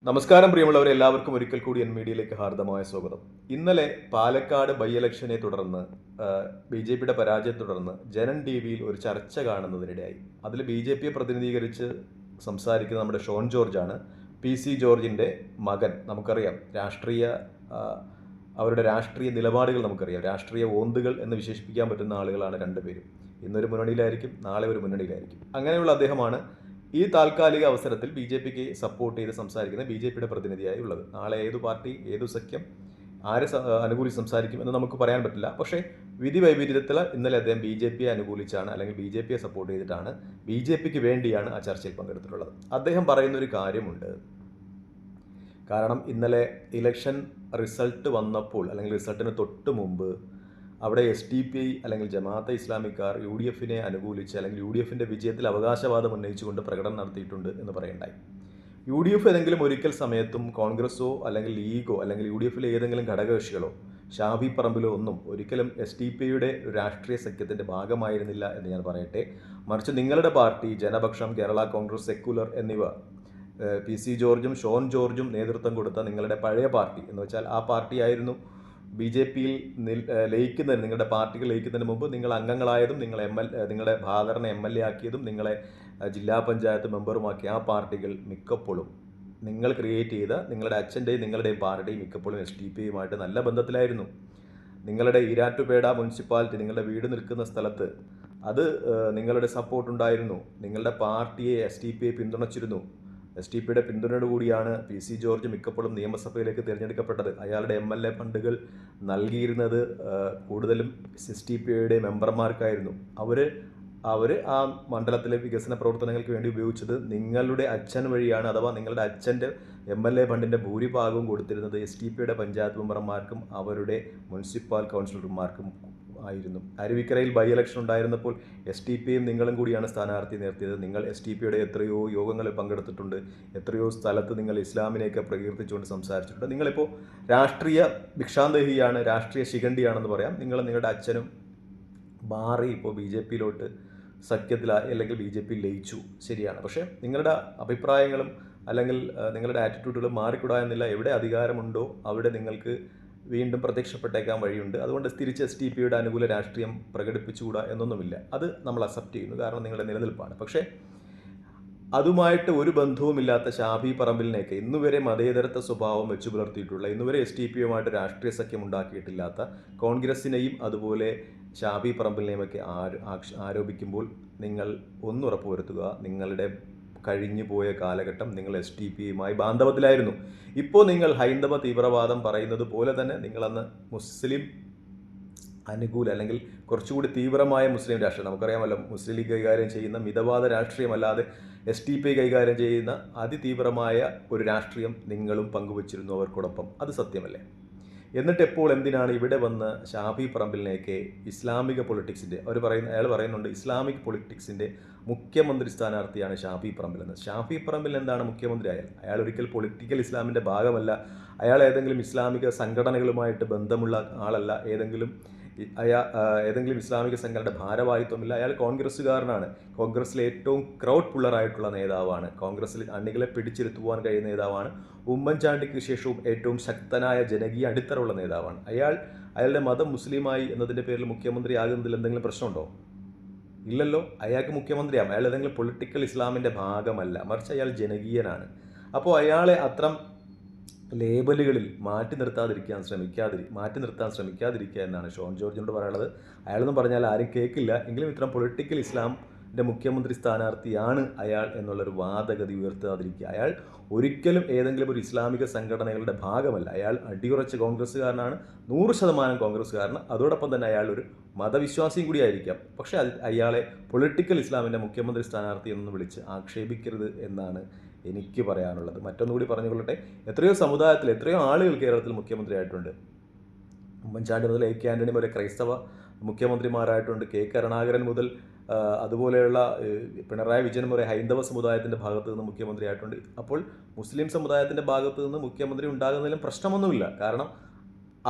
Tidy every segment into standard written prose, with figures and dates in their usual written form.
നമസ്കാരം പ്രിയമുള്ളവരെ, എല്ലാവർക്കും ഒരിക്കൽ കൂടി എൻ മീഡിയയിലേക്ക് ഹാർദമായ സ്വാഗതം. ഇന്നലെ പാലക്കാട് ബൈ ഇലക്ഷനെ തുടർന്ന് BJPയുടെ പരാജയത്തെ തുടർന്ന് ജനൻ TVയിൽ ഒരു ചർച്ച കാണുന്നതിനിടയായി. അതിൽ BJPയെ പ്രതിനിധീകരിച്ച് സംസാരിക്കുന്ന നമ്മുടെ ഷോൺ ജോർജാണ്. PC ജോർജിൻ്റെ മകൻ. നമുക്കറിയാം അവരുടെ രാഷ്ട്രീയ നിലപാടുകൾ നമുക്കറിയാം. രാഷ്ട്രീയ ഓന്തുകൾ എന്ന് വിശേഷിപ്പിക്കാൻ പറ്റുന്ന ആളുകളാണ് രണ്ടുപേരും. ഇന്നൊരു മുന്നണിയിലായിരിക്കും, നാളെ ഒരു മുന്നണിയിലായിരിക്കും. അങ്ങനെയുള്ള അദ്ദേഹമാണ് ഈ താൽക്കാലിക അവസരത്തിൽ BJPക്ക് സപ്പോർട്ട് ചെയ്ത് സംസാരിക്കുന്ന BJPയുടെ പ്രതിനിധിയായി ഉള്ളത്. നാളെ ഏതു പാർട്ടി, ഏതു സഖ്യം, ആരെ അനുകൂലിച്ച് സംസാരിക്കും എന്ന് നമുക്ക് പറയാൻ പറ്റില്ല. പക്ഷേ വിധി വൈപരീത്യത്തിൽ ഇന്നലെ അദ്ദേഹം BJPയെ അനുകൂലിച്ചാണ്, അല്ലെങ്കിൽ BJPയെ സപ്പോർട്ട് ചെയ്തിട്ടാണ്, BJPക്ക് വേണ്ടിയാണ് ആ ചർച്ചയിൽ പങ്കെടുത്തിട്ടുള്ളത്. അദ്ദേഹം പറയുന്നൊരു കാര്യമുണ്ട്. കാരണം ഇന്നലെ ഇലക്ഷൻ റിസൾട്ട് വന്നപ്പോൾ, അല്ലെങ്കിൽ റിസൾട്ടിന് തൊട്ട് മുമ്പ് അവിടെ SDPI അല്ലെങ്കിൽ ജമാഅത്തെ ഇസ്ലാമിക്കാർ UDFനെ അനുകൂലിച്ച്, അല്ലെങ്കിൽ UDFൻ്റെ വിജയത്തിൽ അവകാശവാദം ഉന്നയിച്ചുകൊണ്ട് പ്രകടനം നടത്തിയിട്ടുണ്ട് എന്ന് പറയണ്ടായി. UDF ഏതെങ്കിലും ഒരിക്കൽ സമയത്തും കോൺഗ്രസോ അല്ലെങ്കിൽ ലീഗോ അല്ലെങ്കിൽ UDFിലെ ഏതെങ്കിലും ഘടകകക്ഷികളോ ഷാഫി പറമ്പിലോ ഒന്നും ഒരിക്കലും SDPIയുടെ രാഷ്ട്രീയ സഖ്യത്തിൻ്റെ ഭാഗമായിരുന്നില്ല എന്ന് ഞാൻ പറയട്ടെ. മറിച്ച് നിങ്ങളുടെ പാർട്ടി ജനപക്ഷം, കേരള കോൺഗ്രസ്, സെക്കുലർ എന്നിവ PC ജോർജും ഷോൺ ജോർജും നേതൃത്വം കൊടുത്ത നിങ്ങളുടെ പഴയ പാർട്ടി എന്ന് വെച്ചാൽ ആ പാർട്ടിയായിരുന്നു BJPയിൽ ലയിക്കുന്നതിന്, നിങ്ങളുടെ പാർട്ടികൾ ലയിക്കുന്നതിന് മുമ്പ് നിങ്ങൾ അംഗങ്ങളായതും നിങ്ങളുടെ ഫാദറിനെ MLA ആക്കിയതും നിങ്ങളെ ജില്ലാ പഞ്ചായത്ത് മെമ്പറുമാക്കിയ ആ പാർട്ടികൾ മിക്കപ്പോഴും നിങ്ങൾ ക്രിയേറ്റ് ചെയ്ത നിങ്ങളുടെ അച്ഛൻ്റെയും നിങ്ങളുടെയും പാർട്ടിയും മിക്കപ്പോഴും SDPയുമായിട്ട് നല്ല ബന്ധത്തിലായിരുന്നു. നിങ്ങളുടെ ഈരാറ്റുപേട മുനിസിപ്പാലിറ്റി, നിങ്ങളുടെ വീട് നിൽക്കുന്ന സ്ഥലത്ത് അത് നിങ്ങളുടെ സപ്പോർട്ട് ഉണ്ടായിരുന്നു. നിങ്ങളുടെ പാർട്ടിയെ SDPയെ പിന്തുണച്ചിരുന്നു. SDPയുടെ പിന്തുണയോടുകൂടിയാണ് PC ജോർജ് മിക്കപ്പോഴും നിയമസഭയിലേക്ക് തിരഞ്ഞെടുക്കപ്പെട്ടത്. അയാളുടെ MLA ഫണ്ടുകൾ നൽകിയിരുന്നത് കൂടുതലും SDPയുടെ മെമ്പർമാർക്കായിരുന്നു. അവർ ആ മണ്ഡലത്തിലെ വികസന പ്രവർത്തനങ്ങൾക്ക് വേണ്ടി ഉപയോഗിച്ചത് നിങ്ങളുടെ അച്ഛൻ വഴിയാണ്. അഥവാ നിങ്ങളുടെ അച്ഛൻ്റെ MLA ഫണ്ടിൻ്റെ ഭൂരിഭാഗവും കൊടുത്തിരുന്നത് SDPയുടെ പഞ്ചായത്ത് മെമ്പർമാർക്കും അവരുടെ മുനിസിപ്പൽ കൗൺസിലർമാർക്കും ആയിരുന്നു. അരുവിക്കരയിൽ ബൈ ഇലക്ഷൻ ഉണ്ടായിരുന്നപ്പോൾ SDPയും നിങ്ങളും കൂടിയാണ് സ്ഥാനാർത്ഥി നിർത്തിയത്. നിങ്ങൾ SDPയുടെ എത്രയോ യോഗങ്ങളിൽ പങ്കെടുത്തിട്ടുണ്ട്. എത്രയോ സ്ഥലത്ത് നിങ്ങൾ ഇസ്ലാമിനെയൊക്കെ പ്രകീർത്തിച്ചുകൊണ്ട് സംസാരിച്ചിട്ടുണ്ട്. നിങ്ങളിപ്പോൾ രാഷ്ട്രീയ ഭിക്ഷാന്തഹിയാണ്, രാഷ്ട്രീയ ശിഖണ്ഡിയാണെന്ന് പറയാം. നിങ്ങളുടെ അച്ഛനും മാറി ഇപ്പോൾ BJPയിലോട്ട് സഖ്യത്തിലായി, അല്ലെങ്കിൽ BJPയിൽ ലയിച്ചു, ശരിയാണ്. പക്ഷേ നിങ്ങളുടെ അഭിപ്രായങ്ങളും അല്ലെങ്കിൽ നിങ്ങളുടെ ആറ്റിറ്റ്യൂഡുകളും മാറിക്കൂടാ എന്നില്ല. എവിടെ അധികാരമുണ്ടോ അവിടെ നിങ്ങൾക്ക് വീണ്ടും പ്രത്യക്ഷപ്പെട്ടേക്കാൻ വഴിയുണ്ട്. അതുകൊണ്ട് തിരിച്ച് SDPയുടെ അനുകൂല രാഷ്ട്രീയം പ്രകടിപ്പിച്ചുകൂടാ എന്നൊന്നുമില്ല. അത് നമ്മൾ അക്സെപ്റ്റ് ചെയ്യുന്നു, കാരണം നിങ്ങളുടെ നിലനിൽപ്പാണ്. പക്ഷേ അതുമായിട്ട് ഒരു ബന്ധവുമില്ലാത്ത ഷാഫി പറമ്പിലിനെയൊക്കെ ഇന്നുവരെ മതേതരത്വ സ്വഭാവം വെച്ചു പുലർത്തിയിട്ടുള്ള, ഇന്നുവരെ SDPയുമായിട്ട് രാഷ്ട്രീയ സഖ്യം ഉണ്ടാക്കിയിട്ടില്ലാത്ത കോൺഗ്രസിനെയും അതുപോലെ ഷാഫി പറമ്പിലിനെയുമൊക്കെ ആരോപിക്കുമ്പോൾ നിങ്ങൾ ഒന്നുറപ്പ് വരുത്തുക, നിങ്ങളുടെ കഴിഞ്ഞു പോയ കാലഘട്ടം നിങ്ങൾ SDPയുമായി ബാന്ധവത്തിലായിരുന്നു. ഇപ്പോൾ നിങ്ങൾ ഹൈന്ദവ തീവ്രവാദം പറയുന്നത് പോലെ തന്നെ നിങ്ങളന്ന് മുസ്ലിം അനുകൂല, അല്ലെങ്കിൽ കുറച്ചുകൂടി തീവ്രമായ മുസ്ലിം രാഷ്ട്രീയം, നമുക്കറിയാമല്ലോ മുസ്ലിം ലീഗ് കൈകാര്യം ചെയ്യുന്ന മിതവാദ രാഷ്ട്രീയമല്ലാതെ SDPI കൈകാര്യം ചെയ്യുന്ന അതിതീവ്രമായ ഒരു രാഷ്ട്രീയം നിങ്ങളും പങ്കുവച്ചിരുന്നു അവർക്കൊടൊപ്പം. അത് സത്യമല്ലേ? എന്നിട്ട് എപ്പോൾ എന്തിനാണ് ഇവിടെ വന്ന് ഷാഫി പറമ്പിലിനെയൊക്കെ ഇസ്ലാമിക പൊളിറ്റിക്സിൻ്റെ അയാൾ പറയുന്നുണ്ട്, ഇസ്ലാമിക് പൊളിറ്റിക്സിൻ്റെ മുഖ്യമന്ത്രി സ്ഥാനാർത്ഥിയാണ് ഷാഫി പറമ്പിൽ എന്ന്. ഷാഫി പറമ്പിൽ എന്താണ് മുഖ്യമന്ത്രി അയാൾ ഒരിക്കൽ പൊളിറ്റിക്കൽ ഇസ്ലാമിൻ്റെ ഭാഗമല്ല. അയാൾ ഏതെങ്കിലും ഇസ്ലാമിക സംഘടനകളുമായിട്ട് ബന്ധമുള്ള ആളല്ല. ഏതെങ്കിലും ഇസ്ലാമിക സംഘടനയുടെ ഭാരവാഹിത്വമില്ല. അയാൾ കോൺഗ്രസ്സുകാരനാണ്. കോൺഗ്രസ്സിലെ ഏറ്റവും ക്രൗഡ് പുള്ളറായിട്ടുള്ള നേതാവാണ്. കോൺഗ്രസ്സിൽ അണികളെ പിടിച്ചിരുത്തുവാൻ കഴിയുന്ന നേതാവാണ്. ഉമ്മൻചാണ്ടിക്ക് ശേഷവും ഏറ്റവും ശക്തനായ ജനകീയ അടിത്തറയുള്ള നേതാവാണ്. അയാളുടെ മതം മുസ്ലിമായി എന്നതിൻ്റെ പേരിൽ മുഖ്യമന്ത്രി ആകുന്നതിൽ എന്തെങ്കിലും പ്രശ്നമുണ്ടോ? ഇല്ലല്ലോ. അയാൾക്ക് മുഖ്യമന്ത്രിയാകും. അയാൾ ഏതെങ്കിലും പൊളിറ്റിക്കൽ ഇസ്ലാമിൻ്റെ ഭാഗമല്ല, മറിച്ച് അയാൾ ജനകീയനാണ്. അപ്പോൾ അയാളെ അത്തരം ലേബലുകളിൽ മാറ്റി നിർത്താൻ ശ്രമിക്കാതിരിക്കുക എന്നാണ് ഷോൺ ജോർജിനോട് പറയാനുള്ളത്. അയാളെന്ന് പറഞ്ഞാൽ ആരും കേൾക്കില്ല, എങ്കിലും ഇത്തരം പൊളിറ്റിക്കൽ ഇസ്ലാമിൻ്റെ മുഖ്യമന്ത്രി സ്ഥാനാർത്ഥിയാണ് അയാൾ എന്നുള്ളൊരു വാദഗതി ഉയർത്താതിരിക്കുക. അയാൾ ഒരിക്കലും ഏതെങ്കിലും ഒരു ഇസ്ലാമിക സംഘടനകളുടെ ഭാഗമല്ല. അയാൾ അടിയുറച്ച കോൺഗ്രസ്സുകാരനാണ്, 100% കോൺഗ്രസ്സുകാരന്. അതോടൊപ്പം തന്നെ അയാൾ ഒരു മതവിശ്വാസിയും കൂടി ആയിരിക്കാം. പക്ഷേ അയാളെ പൊളിറ്റിക്കൽ ഇസ്ലാമിൻ്റെ മുഖ്യമന്ത്രി സ്ഥാനാർത്ഥി എന്ന് വിളിച്ച് ആക്ഷേപിക്കരുത് എന്നാണ് എനിക്ക് പറയാനുള്ളത്. മറ്റൊന്നുകൂടി പറഞ്ഞുകൊള്ളട്ടെ, എത്രയോ സമുദായത്തിൽ എത്രയോ ആളുകൾ കേരളത്തിൽ മുഖ്യമന്ത്രിയായിട്ടുണ്ട്. ഉമ്മൻചാണ്ടി മുതൽ AK ആൻ്റണി വരെ ക്രൈസ്തവ മുഖ്യമന്ത്രിമാരായിട്ടുണ്ട്. K കരുണാകരൻ മുതൽ അതുപോലെയുള്ള പിണറായി വിജയൻ വരെ ഹൈന്ദവ സമുദായത്തിൻ്റെ ഭാഗത്തു നിന്ന് മുഖ്യമന്ത്രിയായിട്ടുണ്ട്. അപ്പോൾ മുസ്ലിം സമുദായത്തിൻ്റെ ഭാഗത്തു നിന്ന് മുഖ്യമന്ത്രി ഉണ്ടാകുന്നതിലും പ്രശ്നമൊന്നുമില്ല. കാരണം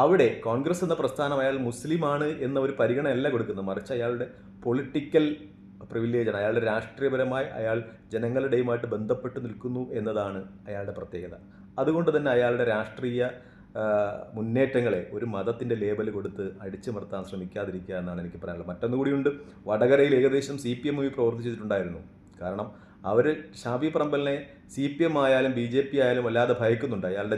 അവിടെ കോൺഗ്രസ് എന്ന പ്രസ്ഥാനം അയാൾ മുസ്ലിമാണ് എന്ന ഒരു പരിഗണനയല്ല കൊടുക്കുന്നത്, മറിച്ച് അയാളുടെ പൊളിറ്റിക്കൽ പ്രിവിലേജാണ്. അയാളുടെ രാഷ്ട്രീയപരമായി അയാൾ ജനങ്ങളുടെയുമായിട്ട് ബന്ധപ്പെട്ട് നിൽക്കുന്നു എന്നതാണ് അയാളുടെ പ്രത്യേകത. അതുകൊണ്ട് തന്നെ അയാളുടെ രാഷ്ട്രീയ മുന്നേറ്റങ്ങളെ ഒരു മതത്തിൻ്റെ ലേബൽ കൊടുത്ത് അടിച്ചമർത്താൻ ശ്രമിക്കാതിരിക്കുക എന്നാണ് എനിക്ക് പറയാനുള്ളത്. മറ്റൊന്നുകൂടിയുണ്ട്, വടകരയിൽ ഏകദേശം CPM പ്രവർത്തിച്ചിട്ടുണ്ടായിരുന്നു. കാരണം അവർ ഷാഫി പറമ്പലിനെ CPM ആയാലും BJP ആയാലും വല്ലാതെ ഭയക്കുന്നുണ്ട്. അയാളുടെ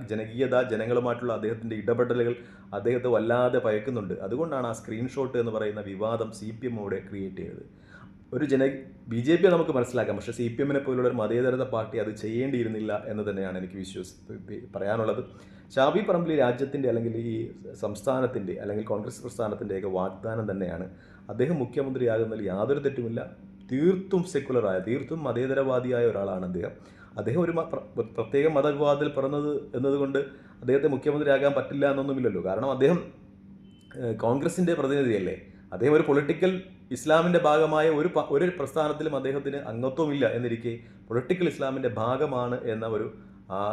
ജനകീയത ജനങ്ങളുമായിട്ടുള്ള അദ്ദേഹത്തിൻ്റെ ഇടപെടലുകൾ അദ്ദേഹത്തെ വല്ലാതെ ഭയക്കുന്നുണ്ട്. അതുകൊണ്ടാണ് ആ സ്ക്രീൻഷോട്ട് എന്ന് പറയുന്ന വിവാദം CPM അവിടെ ക്രിയേറ്റ് ചെയ്തത്. ഒരു BJP നമുക്ക് മനസ്സിലാക്കാം, പക്ഷേ CPM പോലുള്ള ഒരു മതേതരത പാർട്ടി അത് ചെയ്യേണ്ടിയിരുന്നില്ല എന്ന് തന്നെയാണ് എനിക്ക് പറയാനുള്ളത്. ഷാഫി പറമ്പിൽ രാജ്യത്തിൻ്റെ അല്ലെങ്കിൽ ഈ സംസ്ഥാനത്തിൻ്റെ അല്ലെങ്കിൽ കോൺഗ്രസ് പ്രസ്ഥാനത്തിൻ്റെയൊക്കെ വാഗ്ദാനം തന്നെയാണ്. അദ്ദേഹം മുഖ്യമന്ത്രിയാകുന്നതിൽ യാതൊരു തെറ്റുമില്ല. തീർത്തും സെക്കുലറായ, തീർത്തും മതേതരവാദിയായ ഒരാളാണ് അദ്ദേഹം ഒരു പ്രത്യേക മതവിഭാഗത്തിൽ പിറന്നത് എന്നതുകൊണ്ട് അദ്ദേഹത്തെ മുഖ്യമന്ത്രിയാകാൻ പറ്റില്ല എന്നൊന്നുമില്ലല്ലോ. കാരണം അദ്ദേഹം കോൺഗ്രസിൻ്റെ പ്രതിനിധിയല്ലേ. അദ്ദേഹം ഒരു പൊളിറ്റിക്കൽ ഇസ്ലാമിൻ്റെ ഭാഗമായ ഒരു പ്രസ്ഥാനത്തിലും അദ്ദേഹത്തിന് അംഗത്വമില്ല എന്നിരിക്കെ പൊളിറ്റിക്കൽ ഇസ്ലാമിൻ്റെ ഭാഗമാണ് എന്ന ഒരു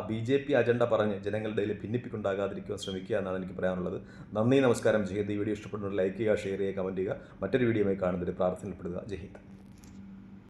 BJP അജണ്ട പറഞ്ഞ് ജനങ്ങളുടെ ഇടയിൽ ഭിന്നിപ്പിക്കുണ്ടാകാതിരിക്കുവാൻ ശ്രമിക്കുക എന്നാണ് എനിക്ക് പറയാനുള്ളത്. നന്ദി, നമസ്കാരം. ജയ് ഹിന്ദ്. ഈ വീഡിയോ ഇഷ്ടപ്പെടുന്നവർ ലൈക്ക് ചെയ്യുക, ഷെയർ ചെയ്യുക, കമൻറ്റ് ചെയ്യുക. മറ്റൊരു വീഡിയോയുമായി കാണുന്നതിന് പ്രാർത്ഥനപ്പെടുക. ജയ് ഹിന്ദ്.